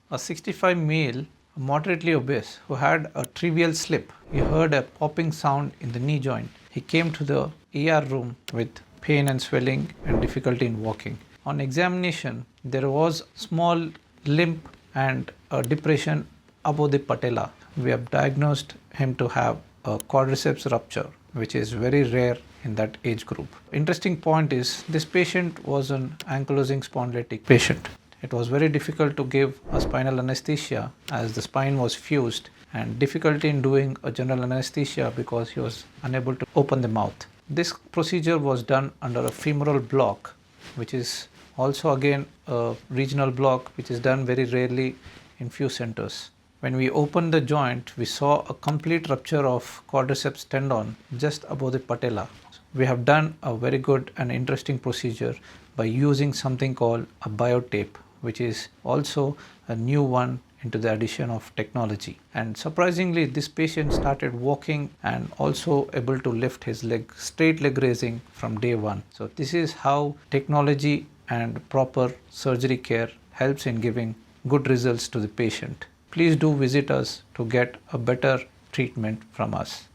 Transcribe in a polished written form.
A 65 male, moderately obese, who had a trivial slip. He heard a popping sound in the knee joint. He came to the ER room with pain and swelling and difficulty in walking. On examination, there was small limp and a depression above the patella. We have diagnosed him to have a quadriceps rupture, which is very rare in that age group. Interesting point is this patient was an ankylosing spondylitic patient. It was very difficult to give a spinal anesthesia as the spine was fused, and difficulty in doing a general anesthesia because he was unable to open the mouth. This procedure was done under a femoral block, which is also again a regional block which is done very rarely in few centers. When we opened the joint, we saw a complete rupture of quadriceps tendon just above the patella. We have done a very good and interesting procedure by using something called a biotape, which is also a new one into the addition of technology. And surprisingly, this patient started walking and also able to lift his leg, straight leg raising from day one. So this is how technology and proper surgery care helps in giving good results to the patient. Please do visit us to get a better treatment from us.